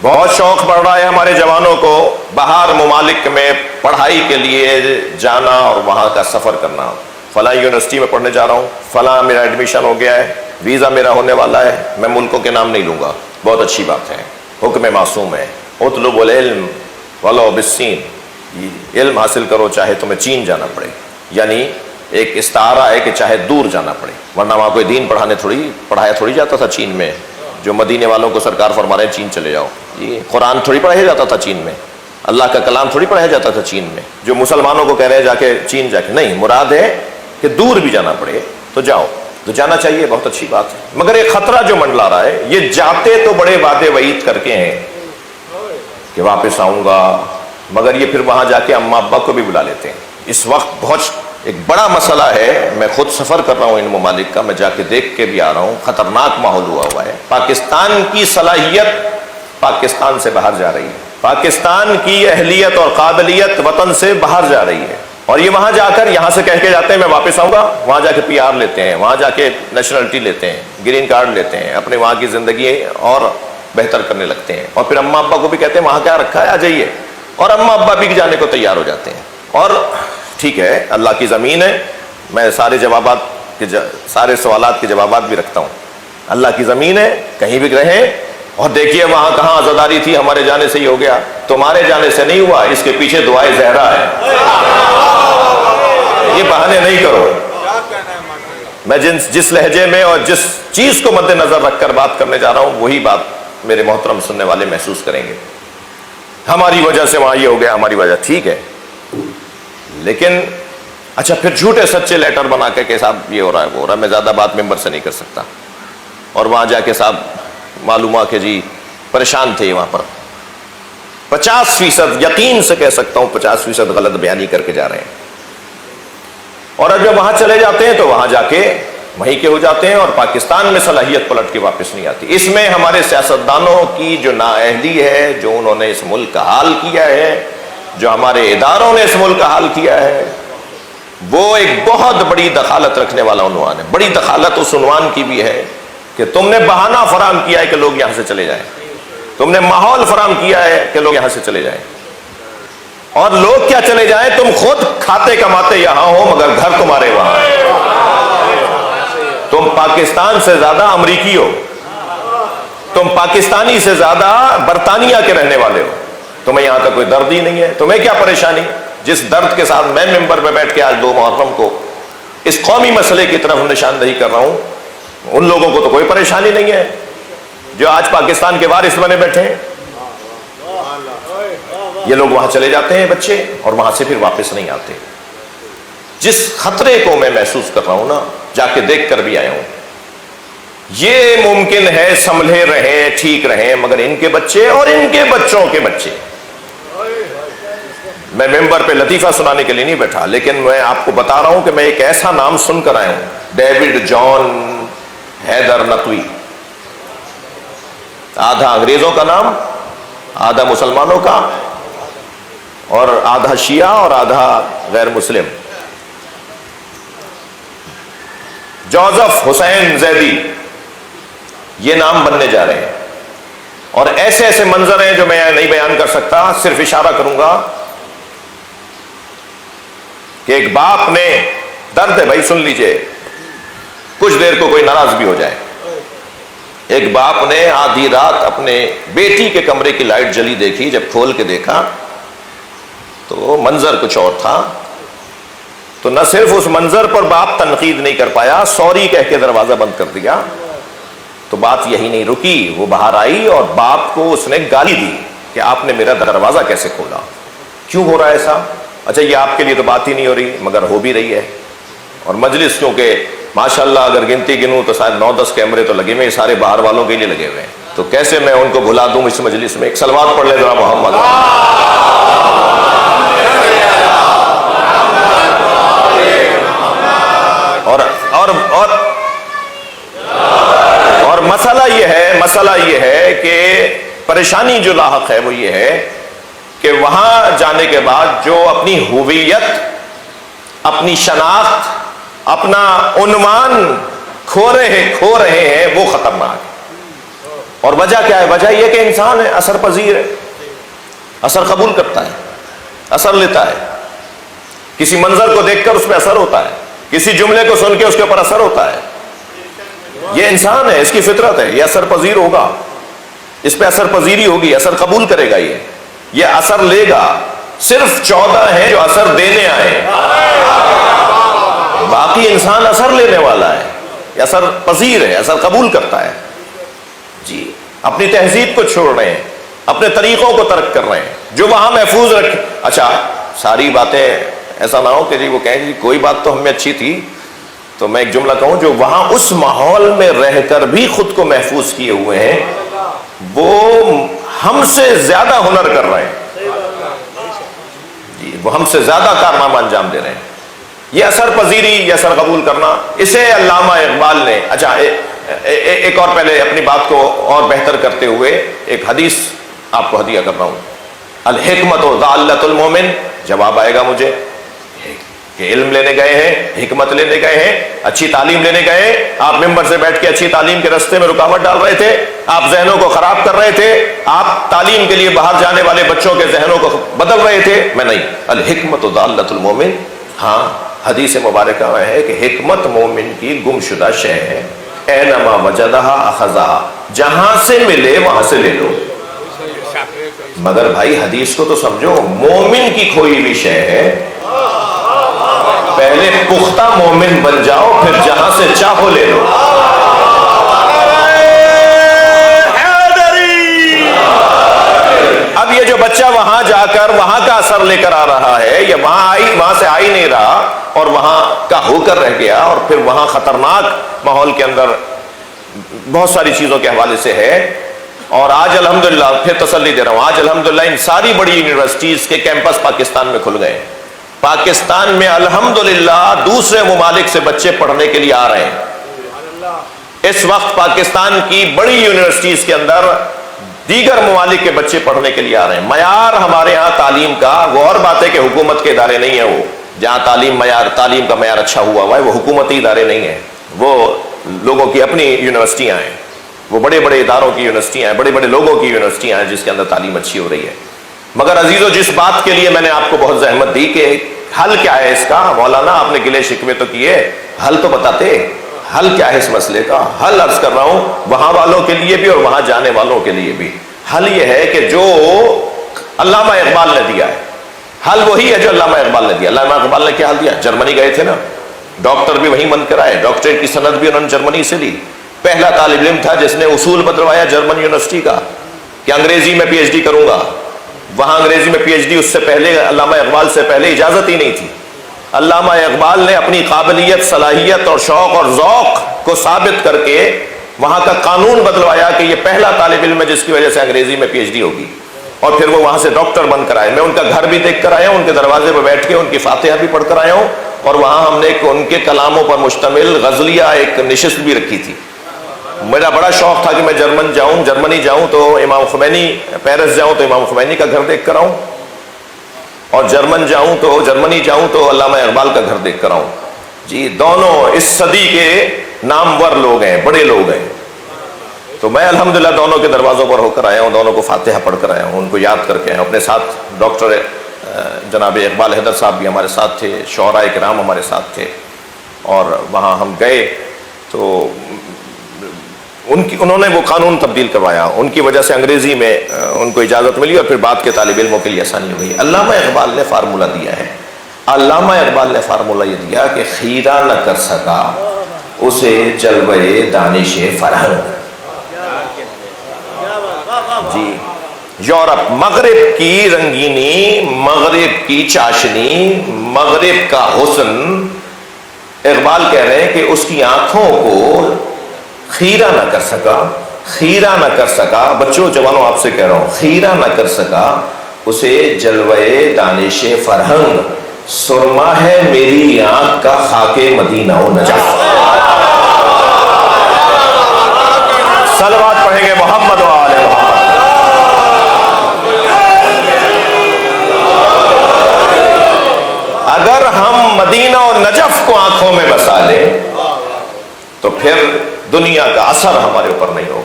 بہت شوق پڑ رہا ہے ہمارے جوانوں کو باہر ممالک میں پڑھائی کے لیے جانا اور وہاں کا سفر کرنا. فلاں یونیورسٹی میں پڑھنے جا رہا ہوں، فلاں میرا ایڈمیشن ہو گیا ہے، ویزا میرا ہونے والا ہے. میں ملکوں کے نام نہیں لوں گا، بہت اچھی بات ہے، حکم معصوم ہے. اطلب العلم ولو بالصین، علم حاصل کرو چاہے تمہیں چین جانا پڑے. یعنی ایک استعارہ ہے کہ چاہے دور جانا پڑے، ورنہ وہاں کوئی دین پڑھایا تھوڑی جاتا تھا چین میں. جو مدینے والوں کو سرکار فرما رہے ہیں چین چلے جاؤ، یہ قرآن تھوڑی پڑھایا جاتا تھا چین میں، اللہ کا کلام تھوڑی پڑھایا جاتا تھا چین میں. جو مسلمانوں کو کہہ رہے ہیں جا کے چین جا کے، نہیں، مراد ہے کہ دور بھی جانا پڑے تو جاؤ. تو جانا چاہیے، بہت اچھی بات ہے. مگر ایک خطرہ جو منڈلا رہا ہے، یہ جاتے تو بڑے وعدے وعید کر کے ہیں کہ واپس آؤں گا، مگر یہ پھر وہاں جا کے اماں ابا کو بھی بلا لیتے ہیں. اس وقت بہت ایک بڑا مسئلہ ہے. میں خود سفر کر رہا ہوں ان ممالک کا، میں جا کے دیکھ کے بھی آ رہا ہوں. خطرناک ماحول ہوا ہے. پاکستان کی صلاحیت پاکستان سے باہر جا رہی ہے، پاکستان کی اہلیت اور قابلیت وطن سے باہر جا رہی ہے. اور یہ وہاں جا کر یہاں سے کہہ کے جاتے ہیں میں واپس آؤں گا، وہاں جا کے PR لیتے ہیں، وہاں جا کے نیشنلٹی لیتے ہیں، گرین کارڈ لیتے ہیں، اپنے وہاں کی زندگی اور بہتر کرنے لگتے ہیں. اور پھر اماں ابا کو بھی کہتے ہیں وہاں کیا رکھا ہے، آ جائیے. اور اماں ابا بھی جانے کو تیار ہو جاتے ہیں. اور ٹھیک ہے، اللہ کی زمین ہے، میں سارے سوالات کے جوابات بھی رکھتا ہوں. اللہ کی زمین ہے، کہیں بھی رہیں. اور دیکھیے وہاں کہاں عزاداری تھی، ہمارے جانے سے ہی ہو گیا. تمہارے جانے سے نہیں ہوا، اس کے پیچھے دعائے زہرا ہے. یہ بہانے نہیں کرو. میں جس لہجے میں اور جس چیز کو مد نظر رکھ کر بات کرنے جا رہا ہوں، وہی بات میرے محترم سننے والے محسوس کریں گے. ہماری وجہ سے وہاں یہ ہو گیا، ہماری وجہ، ٹھیک ہے. لیکن اچھا پھر جھوٹے سچے لیٹر بنا کے کہ صاحب یہ ہو رہا ہے وہ ہو رہا ہے. میں زیادہ بات ممبر سے نہیں کر سکتا. اور وہاں جا کے صاحب معلوم ہوا کہ جی پریشان تھے وہاں پر. 50% یقین سے کہہ سکتا ہوں 50% غلط بیانی کر کے جا رہے ہیں. اور اب جب وہاں چلے جاتے ہیں تو وہاں جا کے وہیں کے ہو جاتے ہیں. اور پاکستان میں صلاحیت پلٹ کے واپس نہیں آتی. اس میں ہمارے سیاستدانوں کی جو نااہلی ہے، جو انہوں نے اس ملک کا حال کیا ہے، جو ہمارے اداروں نے اس ملک کا حال کیا ہے، وہ ایک بہت بڑی دخالت رکھنے والا عنوان ہے. بڑی دخالت اس عنوان کی بھی ہے کہ تم نے بہانہ فراہم کیا ہے کہ لوگ یہاں سے چلے جائیں. تم نے ماحول فراہم کیا ہے کہ لوگ یہاں سے چلے جائیں. اور لوگ کیا چلے جائیں، تم خود کھاتے کماتے یہاں ہو مگر گھر تمہارے وہاں ہے. تم پاکستان سے زیادہ امریکی ہو، تم پاکستانی سے زیادہ برطانیہ کے رہنے والے ہو. تمہیں یہاں کا کوئی درد ہی نہیں ہے. تمہیں کیا پریشانی؟ جس درد کے ساتھ میں ممبر میں بیٹھ کے آج 2 محرم کو اس قومی مسئلے کی طرف نشاندہی کر رہا ہوں، ان لوگوں کو تو کوئی پریشانی نہیں ہے جو آج پاکستان کے وارث بنے بیٹھے ہیں. یہ لوگ وہاں چلے جاتے ہیں بچے، اور وہاں سے پھر واپس نہیں آتے. جس خطرے کو میں محسوس کر رہا ہوں نا، جا کے دیکھ کر بھی آیا ہوں. یہ ممکن ہے سنبھلے رہیں، ٹھیک رہیں، مگر ان کے بچے اور ان کے بچوں کے بچے. میں ممبر پہ لطیفہ سنانے کے لیے نہیں بیٹھا، لیکن میں آپ کو بتا رہا ہوں کہ میں ایک ایسا نام سن کر آیا ہوں، ڈیوڈ جان حیدر نقوی. آدھا انگریزوں کا نام، آدھا مسلمانوں کا، اور آدھا شیعہ اور آدھا غیر مسلم. جوزف حسین زیدی، یہ نام بننے جا رہے ہیں. اور ایسے ایسے منظر ہیں جو میں نہیں بیان کر سکتا، صرف اشارہ کروں گا کہ ایک باپ نے، درد ہے بھائی سن لیجئے، کچھ دیر کو کوئی ناراض بھی ہو جائے. ایک باپ نے آدھی رات اپنے بیٹی کے کمرے کی لائٹ جلی دیکھی. جب کھول کے دیکھا تو منظر کچھ اور تھا. تو نہ صرف اس منظر پر باپ تنقید نہیں کر پایا، سوری کہہ کے دروازہ بند کر دیا. تو بات یہی نہیں رکی، وہ باہر آئی اور باپ کو اس نے گالی دی کہ آپ نے میرا دروازہ کیسے کھولا، کیوں ہو رہا ہے ایسا؟ اچھا یہ آپ کے لیے تو بات ہی نہیں ہو رہی، مگر ہو بھی رہی ہے. اور مجلس کیونکہ ماشاءاللہ اگر گنتی گنوں تو شاید 9-10 کیمرے تو لگے ہوئے، سارے باہر والوں کے لیے لگے ہوئے ہیں. تو کیسے میں ان کو بھلا دوں اس مجلس میں؟ ایک صلوات پڑھ لے ذرا محمد. اور مسئلہ یہ ہے کہ پریشانی جو لاحق ہے وہ یہ ہے کہ وہاں جانے کے بعد جو اپنی ہویت، اپنی شناخت، اپنا عنوان کھو رہے ہیں وہ خطرناک ہے. اور وجہ کیا ہے؟ وجہ یہ کہ انسان ہے، اثر پذیر ہے، اثر قبول کرتا ہے، اثر لیتا ہے، کسی منظر کو دیکھ کر اس پہ اثر ہوتا ہے، کسی جملے کو سن کے اس کے اوپر اثر ہوتا ہے. یہ انسان ہے، اس کی فطرت ہے، یہ اثر پذیر ہوگا، اس پہ اثر پذیری ہوگی، اثر قبول کرے گا، یہ اثر لے گا. صرف 14 ہیں جو اثر دینے آئے، باقی انسان اثر لینے والا ہے، یہ اثر پذیر ہے، اثر قبول کرتا ہے. جی اپنی تہذیب کو چھوڑ رہے ہیں، اپنے طریقوں کو ترک کر رہے ہیں جو وہاں محفوظ رکھے. اچھا ساری باتیں ایسا نہ ہو کہ جی وہ کہیں جی کوئی بات تو ہم میں اچھی تھی، تو میں ایک جملہ کہوں، جو وہاں اس ماحول میں رہ کر بھی خود کو محفوظ کیے ہوئے ہیں وہ ہم سے زیادہ ہنر کر رہے ہیں. جی وہ ہم سے زیادہ کارنامہ انجام دے رہے ہیں. یہ اثر پذیری، یہ اثر قبول کرنا، اسے علامہ اقبال نے. اچھا ایک اور پہلے اپنی بات کو اور بہتر کرتے ہوئے ایک حدیث آپ کو ہدیہ کر رہا ہوں. الحکمت ضالۃ المومن. جواب آئے گا مجھے کہ علم لینے گئے ہیں، حکمت لینے گئے ہیں، اچھی تعلیم لینے گئے، آپ ممبر سے بیٹھ کے اچھی تعلیم کے رستے میں رکاوٹ ڈال رہے تھے، آپ ذہنوں کو خراب کر رہے تھے، آپ تعلیم کے لیے باہر جانے والے بچوں کے ذہنوں کو بدل رہے تھے. میں نہیں. الحکمت ضالۃ المومن. ہاں حدیث مبارکہ میں ہے کہ حکمت مومن کی گمشدہ شے ہے. اینما وجدہا اخذہا. جہاں سے ملے وہاں سے لے لو. مگر بھائی حدیث کو تو سمجھو، مومن کی کھوئی ہوئی شے ہے. پہلے پختہ مومن بن جاؤ، پھر جہاں سے چاہو لے لو. اب یہ جو بچہ وہاں جا کر وہاں کا اثر لے کر آ رہا ہے، یا وہاں سے آ ہی نہیں رہا اور وہاں کا ہو کر رہ گیا، اور پھر وہاں خطرناک ماحول کے اندر بہت ساری چیزوں کے حوالے سے ہے. اور آج الحمدللہ پھر تسلی دے رہا ہوں، آج الحمدللہ ان ساری بڑی یونیورسٹیز کے کیمپس پاکستان میں کھل گئے. پاکستان میں الحمدللہ دوسرے ممالک سے بچے پڑھنے کے لیے آ رہے ہیں. اس وقت پاکستان کی بڑی یونیورسٹیز کے اندر دیگر ممالک کے بچے پڑھنے کے لیے آ رہے ہیں. معیار ہمارے ہاں تعلیم کا، وہ اور بات ہے کہ حکومت کے ادارے نہیں ہیں، وہ جہاں تعلیم کا معیار اچھا ہوا ہے وہ حکومتی ادارے نہیں ہیں، وہ لوگوں کی اپنی یونیورسٹیاں ہیں، وہ بڑے بڑے اداروں کی یونیورسٹیاں ہیں، بڑے بڑے لوگوں کی یونیورسٹیاں ہیں جس کے اندر تعلیم اچھی ہو رہی ہے. مگر عزیزو، جس بات کے لیے میں نے آپ کو بہت زحمت دی کہ حل کیا ہے اس کا، مولانا آپ نے گلے شکوے تو کیے، حل تو بتاتے. حل کیا ہے اس مسئلے کا؟ حل عرض کر رہا ہوں وہاں والوں کے لیے بھی اور وہاں جانے والوں کے لیے بھی. حل یہ ہے کہ جو علامہ اقبال نے دیا ہے، حل وہی ہے جو علامہ اقبال نے دیا. علامہ اقبال نے کیا حل دیا؟ جرمنی گئے تھے نا، ڈاکٹر بھی وہیں بن کر آئے، ڈاکٹریٹ کی سند بھی انہوں نے جرمنی سے لی. پہلا طالب علم تھا جس نے اصول بدلوایا جرمن یونیورسٹی کا کہ انگریزی میں پی ایچ ڈی کروں گا. وہاں انگریزی میں پی ایچ ڈی اس سے پہلے علامہ اقبال سے پہلے اجازت ہی نہیں تھی. علامہ اقبال نے اپنی قابلیت، صلاحیت اور شوق اور ذوق کو ثابت کر کے وہاں کا قانون بدلوایا کہ یہ پہلا طالب علم ہے جس کی وجہ سے انگریزی میں پی ایچ ڈی ہوگی. اور پھر وہ وہاں سے ڈاکٹر بن کر آئے. میں ان کا گھر بھی دیکھ کر آیا ہوں، ان کے دروازے پہ بیٹھ کے ان کی فاتحہ بھی پڑھ کر آیا ہوں، اور وہاں ہم نے ان کے کلاموں پر مشتمل غزلیہ ایک نشست بھی رکھی تھی. میرا بڑا شوق تھا کہ میں جرمنی جاؤں تو امام خمینی، پیرس جاؤں تو امام خمینی کا گھر دیکھ کر آؤں، اور جرمنی جاؤں تو علامہ اقبال کا گھر دیکھ کر آؤں. جی دونوں اس صدی کے نامور لوگ ہیں، بڑے لوگ ہیں. تو میں الحمدللہ دونوں کے دروازوں پر ہو کر آیا ہوں، دونوں کو فاتحہ پڑھ کر آیا ہوں، ان کو یاد کر کے آیا ہوں. اپنے ساتھ ڈاکٹر جناب اقبال حیدر صاحب بھی ہمارے ساتھ تھے، شعراء کرام ہمارے ساتھ تھے، اور وہاں ہم گئے تو انہوں نے وہ قانون تبدیل کروایا. ان کی وجہ سے انگریزی میں ان کو اجازت ملی، اور پھر بعد کے طالب علموں کے لیے آسانی ہوئی. علامہ اقبال نے فارمولہ دیا ہے. علامہ اقبال نے فارمولہ یہ دیا کہ خیرہ نہ کر سکا اسے جلوے دانش فرہنگ. جی یورپ، مغرب کی رنگینی، مغرب کی چاشنی، مغرب کا حسن، اقبال کہہ رہے ہیں کہ اس کی آنکھوں کو خیرہ نہ کر سکا. بچوں جوانوں آپ سے کہہ رہا ہوں، خیرہ نہ کر سکا اسے جلوے دانش فرہنگ. سرما ہے میری آنکھ کا خاک مدینہ و نجف. صلوات پڑھیں گے محمد و آل محمد. اگر ہم مدینہ و نجف کو آنکھوں میں بسا لیں تو پھر دنیا کا اثر ہمارے اوپر نہیں ہوگا.